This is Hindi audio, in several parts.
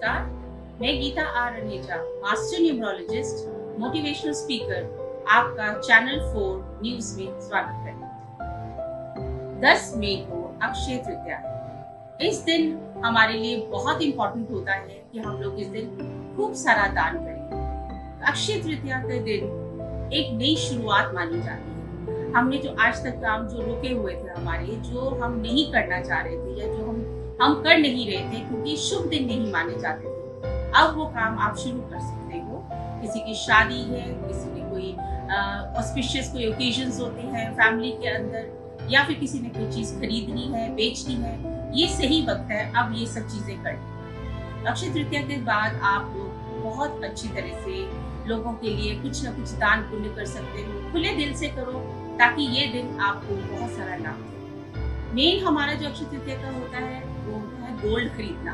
नमस्कार, मैं Geeta R Raneja, master numerologist, motivational speaker, आपका चैनल 4 न्यूज में स्वागत करती हूँ। 10 मई को अक्षय तृतीया है। इस दिन हमारे लिए बहुत इंपॉर्टेंट होता है कि हम लोग इस दिन खूब सारा दान करें। अक्षय तृतीया के दिन एक नई शुरुआत मानी जाती है। हमने जो आज तक काम जो रुके हुए थे हमारे, जो हम नहीं करना चाह रहे थे या जो हम कर नहीं रहे थे क्योंकि शुभ दिन नहीं माने जाते थे, अब वो काम आप शुरू कर सकते हो। किसी की शादी है, किसी ने कोई ऑस्पिशियस कोई ओकेजन्स होते हैं फैमिली के अंदर, या फिर किसी ने कोई चीज खरीदनी है, बेचनी है, ये सही वक्त है अब ये सब चीजें करनी। अक्षय तृतीया के बाद आप लोग बहुत अच्छी तरह से लोगों के लिए कुछ ना कुछ दान पुण्य कर सकते हो। खुले दिल से करो ताकि ये दिन आपको बहुत सारा लाभ दे। मेन हमारा जो अक्षय तृतीया का होता है वो होता है गोल्ड खरीदना।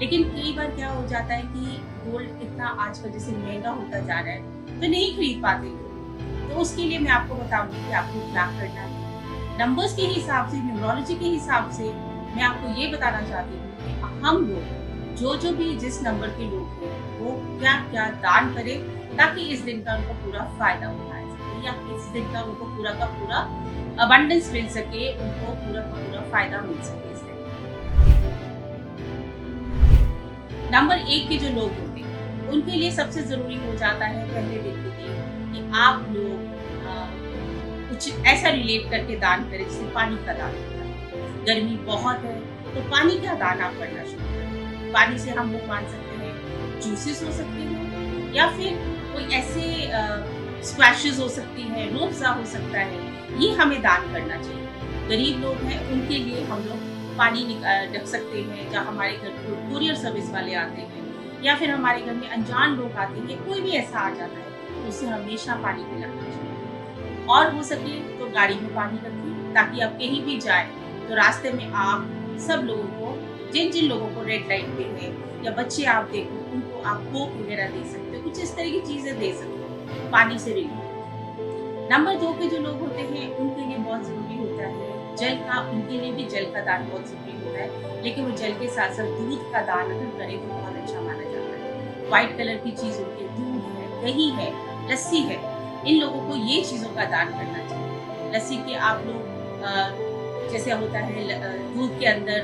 लेकिन कई बार क्या हो जाता है कि गोल्ड इतना आजकल जैसे महंगा होता जा रहा है तो नहीं खरीद पाते लोग। तो उसके लिए मैं आपको बताऊंगी कि आपको क्या करना है। नंबर्स के हिसाब से, न्यूमरोलॉजी के हिसाब से मैं आपको ये बताना चाहती हूँ कि हम लोग जो भी जिस नंबर के लोग हैं वो क्या क्या दान करें ताकि इस दिन का उनको पूरा फायदा उठाया सके या इस दिन का उनको पूरा का पूरा अबंडेंस मिल सके, उनको पूरा का पूरा फायदा मिल सके इस दिन। नंबर 1 के जो लोग होते हैं उनके लिए सबसे जरूरी हो जाता है पहले दिन के दिन कि आप लोग कुछ ऐसा रिलेट करके दान करें जैसे पानी का दान करें। गर्मी बहुत है तो पानी का दान आप करना शुरू करें। पानी से हम लोग मान सकते हैं जूसेस हो सकते हैं या फिर कोई ऐसे स्क्वैशेस हो सकती है, रूह अफ़ज़ा हो सकता है, ये हमें दान करना चाहिए। गरीब लोग हैं उनके लिए हम लोग पानी रख सकते हैं, जहाँ हमारे घर में कुरियर सर्विस वाले आते हैं या फिर हमारे घर में अनजान लोग आते हैं, कोई भी ऐसा आ जाता है तो उसे हमेशा पानी पिलाना चाहिए। और हो सके तो गाड़ी में पानी रखें ताकि आप कहीं भी जाए तो रास्ते में आप सब लोगों को, जिन जिन लोगों को रेड लाइट पे है या बच्चे आप देखो उनको आप कोक वगैरह दे सकते हो, कुछ इस तरह की चीजें दे सकते हो पानी से रिलेटेड। नंबर 2 के जो लोग होते हैं उनके लिए बहुत जरूरी होता है जल का, उनके लिए भी जल का दान बहुत जरूरी होता है। लेकिन वो जल के साथ साथ दूध का दान अगर करें तो बहुत अच्छा माना जाता है। व्हाइट कलर की चीज होती है, दूध है, दही है, लस्सी है, इन लोगों को ये चीजों का दान करना चाहिए। लस्सी के आप लोग जैसे होता है दूध के अंदर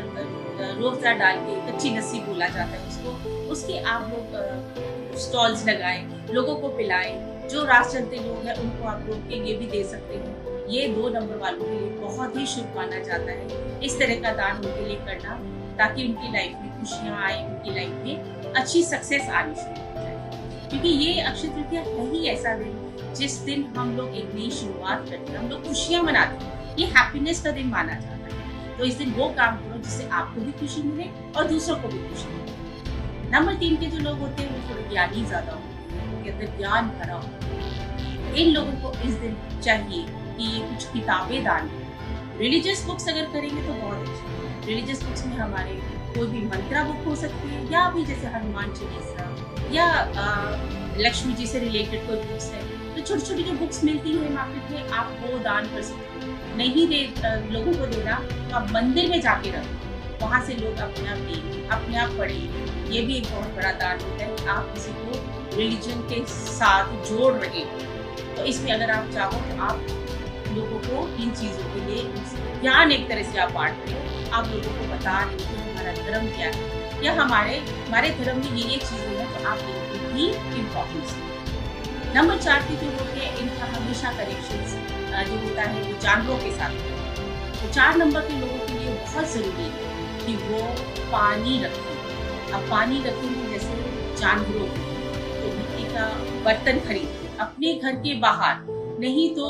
रूह अफ़ज़ा डाल के कच्ची लस्सी बोला जाता है उसको, उसके आप लोग स्टॉल्स लगाएं, लोगों को पिलाएं। जो राह चलते लोग हैं उनको आप लोग के लिए भी दे सकते हैं। ये 2 नंबर वालों के लिए बहुत ही शुभ माना जाता है इस तरह का दान उनके लिए करना ताकि उनकी लाइफ में खुशियाँ आए, उनकी लाइफ में अच्छी सक्सेस आनी शुरू हो जाए। क्योंकि ये अक्षय तृतीया है ही ऐसा दिन जिस दिन हम लोग एक नई शुरुआत करते हैं, हम लोग खुशियाँ मनाते हैं। ये हैप्पीनेस का दिन माना जाता है। तो इस दिन वो काम करो जिससे आपको भी खुशी मिले और दूसरों को भी खुशी मिले। नंबर 3 के जो लोग होते हैं वो थोड़े ज्ञानी ज्यादा होते हैं, उनके अंदर ज्ञान भरा होता है। इन लोगों को इस दिन चाहिए कि ये कुछ किताबें दान करें। रिलीजियस बुक्स अगर करेंगे तो बहुत अच्छा। रिलीजियस बुक्स में हमारे कोई भी मंत्रा बुक हो सकती है या भी जैसे हनुमान चालीसा या लक्ष्मी जी से रिलेटेड कोई बुक्स है तो छोटी छोटी जो बुक्स मिलती है मार्केट में आप वो दान कर सकते हो। नहीं दे लोगों को देना तो आप मंदिर में जाके रखो, वहाँ से लोग अपने आप देंगे, अपने आप पढ़ेंगे। ये भी एक बहुत बड़ा दान होता है कि आप किसी को रिलीजन के साथ जोड़ रहे हो। तो इसमें अगर आप चाहो तो आप लोगों को इन चीजों के लिए ज्ञान एक तरह से आप बांट रहे हो, आप लोगों को बता रहे हो कि हमारा धर्म क्या है या हमारे धर्म में ये चीजें हैं तो आप लोगों को भी इम्पोर्टेंस है। नंबर 4 के जो होते हैं इनका हमेशा कनेक्शन जो होता है वो जानवरों के साथ होता है। तो 4 नंबर के लोगों के लिए बहुत जरूरी है कि वो पानी रखें। अब पानी रखेंगे जैसे जानवरों को तो मिट्टी का बर्तन खरीदें अपने घर के बाहर, नहीं तो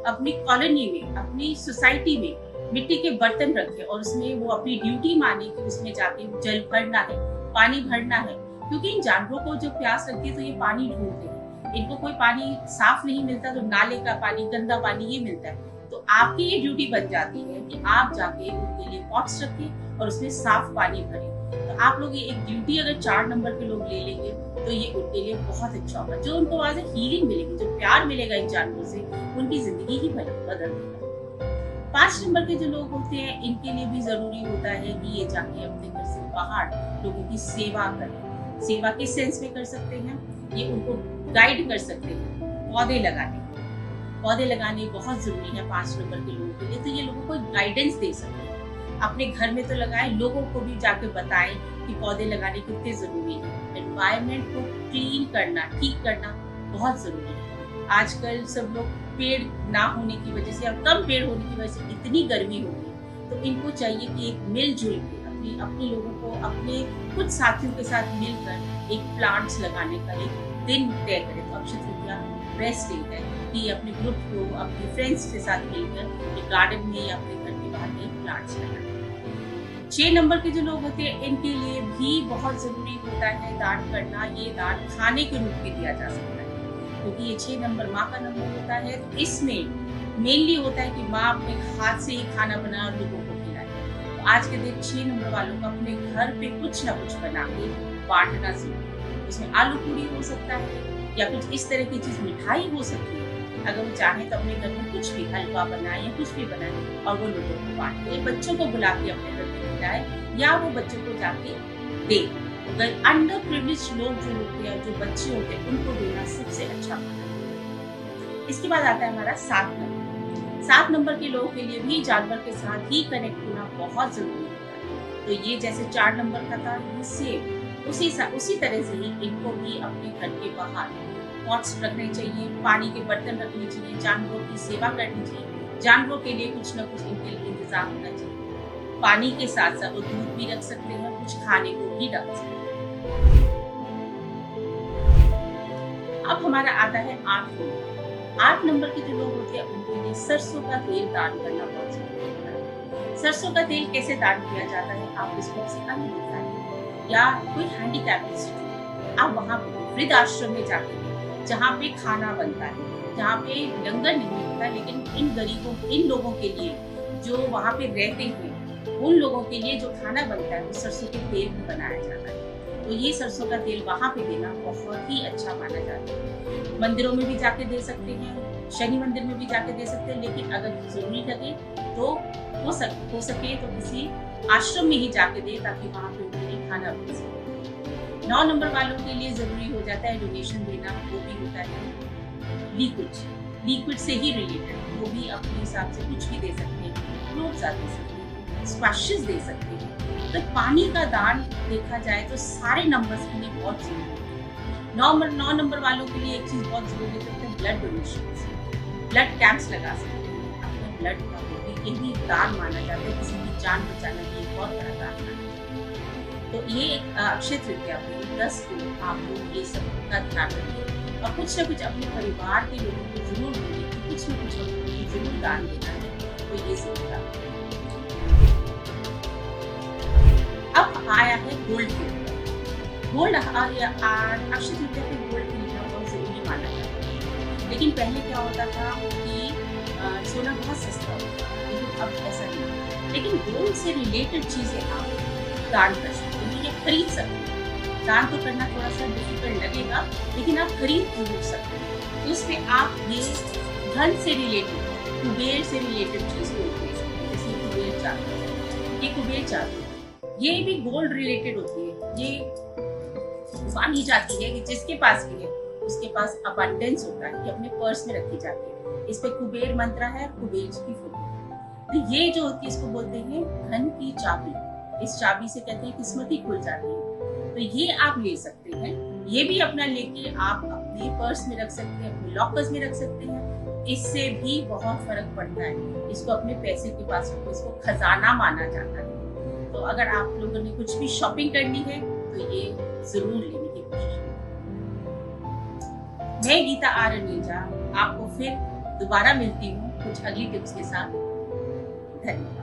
अपनी कॉलोनी में, अपनी सोसाइटी में मिट्टी के बर्तन रखें और उसमें वो अपनी ड्यूटी माने कि उसमें जाके जल भरना है, पानी भरना है। क्योंकि इन जानवरों को जब प्यास लगती है तो ये पानी ढूंढते हैं। इनको कोई पानी साफ नहीं मिलता तो नाले का पानी, गंदा पानी ये मिलता है। तो आपकी ये ड्यूटी बन जाती है कि आप जाके उनके लिए पॉट्स रखें और उसमें साफ पानी भरें। तो आप लोग ये एक ड्यूटी अगर 4 नंबर के लोग ले लेंगे तो ये उनके लिए बहुत अच्छा होगा। जो उनको आज हीलिंग मिलेगी, जो प्यार मिलेगा इन जानवरों से, उनकी जिंदगी ही बदल देगा। 5 नंबर के जो लोग होते हैं इनके लिए भी जरूरी होता है कि ये जाके अपने घर से बाहर लोगों की सेवा करें। सेवा किस सेंस में कर सकते हैं, ये उनको गाइड कर सकते हैं। पौधे लगाने बहुत जरूरी है 5 नंबर के लोगों के लिए, तो ये लोगों को गाइडेंस दे सकते हैं। अपने घर में तो लगाएं, लोगों को भी जाके बताएं कि पौधे लगाने कितने जरूरी है। एनवायरनमेंट को क्लीन करना, ठीक करना बहुत जरूरी है। आजकल सब लोग पेड़ ना होने की वजह से या कम पेड़ होने की वजह से इतनी गर्मी हो गई, तो इनको चाहिए कि एक मिलजुल के अपने लोगों को अपने कुछ साथियों के साथ मिलकर एक प्लांट्स लगाने का एक दिन तय करें। तो अक्षय तृतीया बेस्ट डे है कि अपने ग्रुप को, अपने फ्रेंड्स के साथ मिलकर एक गार्डन में या अपने घर के बाहर में प्लांट्स लगाएं। 6 नंबर के जो लोग होते हैं, इनके लिए भी बहुत जरूरी होता है दान करना। ये दान खाने के रूप में दिया जा सकता है, क्योंकि ये 6 नंबर माँ का नंबर होता है। तो इसमें मेनली होता है कि माँ अपने हाथ से ही खाना बना लोगों को खिलाए। तो आज के दिन 6 नंबर वालों को अपने घर पे कुछ ना कुछ बना के बांटना चाहिए। उसमें आलू पूरी हो सकता है या कुछ इस तरह की चीज, मिठाई हो सकती है। अगर वो चाहे तो अपने घर में कुछ भी हलवा बनाए या कुछ भी बनाए और वो लोगों को बांटे। बच्चों को बुला के अपने घर में खिलाए या वो बच्चों को जाके दे। अगर अंडर प्रिविलेज्ड लोग जो होते हैं, जो बच्चे होते हैं, उनको देना सबसे अच्छा माना जाता है। इसके बाद आता है हमारा 7 नंबर। 7 नंबर के लोगों के लिए भी जानवर के साथ ही कनेक्ट होना बहुत जरूरी होता है। तो ये जैसे 4 नंबर का था, ये सेम उसी तरह से ही इनको भी अपने घर के बाहर पॉट्स रखने चाहिए, पानी के बर्तन रखने चाहिए, जानवरों की सेवा करनी चाहिए। जानवरों के लिए कुछ ना कुछ इनके लिए इंतजाम होना चाहिए। पानी के साथ साथ वो दूध भी रख सकते हैं, कुछ खाने को भी रख सकते हैं। अब हमारा आता है 8 नंबर के जो लोग होते हैं, उनके लिए सरसों का तेल दान करना बहुत जरूरी होता है। सरसों का तेल कैसे दान किया जाता है, आप इसको सिखाने दिखाएं या कोई हैंडीकैप इंस्टीट्यूट, आप वहाँ वृद्ध आश्रम में जाके, जहाँ पे खाना बनता है, जहाँ पे लंगर नहीं होता, लेकिन इन गरीबों, इन लोगों के लिए जो वहाँ पे रहते हैं, उन लोगों के लिए जो खाना बनता है वो सरसों के तेल में बनाया जाता है। तो ये सरसों का तेल वहाँ पे देना बहुत ही अच्छा माना जाता है। मंदिरों में भी जाके दे सकते हैं, शनि मंदिर में भी जाके दे सकते हैं, लेकिन अगर जरूरी लगे तो हो सके तो किसी आश्रम में ही जाके दे, ताकि वहाँ पे उनके लिए खाना बन सके। 9 नंबर वालों के लिए जरूरी हो जाता है डोनेशन देना। वो भी होता है लिक्विड से ही रिलेटेड, वो भी अपने हिसाब से कुछ भी दे सकते हैं, क्लोथ्स दे सकते हैं, स्क्वैशेस दे सकते हैं। तो पानी का दान देखा जाए तो सारे नंबर्स के लिए बहुत जरूरी है। 9 नंबर वालों के लिए एक चीज बहुत जरूरी है, ब्लड डोनेशन। ब्लड कैंप्स लगा सकते हैं, अपने ब्लड का ये भी दान माना जाता है। किसी की जान बचाने के लिए बहुत बड़ा दान माना जाता है। तो ये एक अक्षय तृतीया पे 10 को आप लोग ये सब का ध्यान रखिए और कुछ न कुछ अपने परिवार के लोगों को जरूर बोलिए कि कुछ न कुछ हमको जरूर दान देना है। तो ये सब अब आया है गोल्ड गोल्ड अक्षय तृतीया पे गोल्ड खरीदना बहुत जरूरी माना जाता है। लेकिन पहले क्या होता था कि सोना बहुत सस्ता होता था, लेकिन अब ऐसा नहीं। लेकिन गोल्ड से रिलेटेड चीजें आप दान कर सकते हैं या खरीद सकते हैं। दान तो करना थोड़ा सा डिफिकल्ट लगेगा, लेकिन आप खरीद जरूर सकते हैं। तो उसमें आप ये धन से रिलेटेड, कुबेर से रिलेटेड चीज को दे सकते हैं। जैसे कुबेर चाबी, ये कुबेर चाबी, ये भी गोल्ड रिलेटेड होती है। ये मानी जाती है कि जिसके पास भी है उसके पास अबंडेंस होता है, कि अपने पर्स में रखी जाती है। इस पे कुबेर मंत्र है, कुबेर जी की फोटो। तो ये जो होती है इसको बोलते हैं धन की चाबी। इस चाबी से कहते हैं किस्मत ही खुल जाती है। तो ये आप ले सकते हैं, ये भी अपना लेके आप अपने पर्स में रख सकते हैं, अपने लॉकर्स में रख सकते हैं। इससे भी बहुत फर्क पड़ता है। इसको अपने पैसे के पास रखो, इसको खजाना माना जाता है। तो अगर आप लोगों ने कुछ भी शॉपिंग करनी है तो ये जरूर लेने की कोशिश करें। मैं गीता आर नीजा आपको फिर दोबारा मिलती हूँ कुछ अगली टिप्स के साथ। धन्यवाद।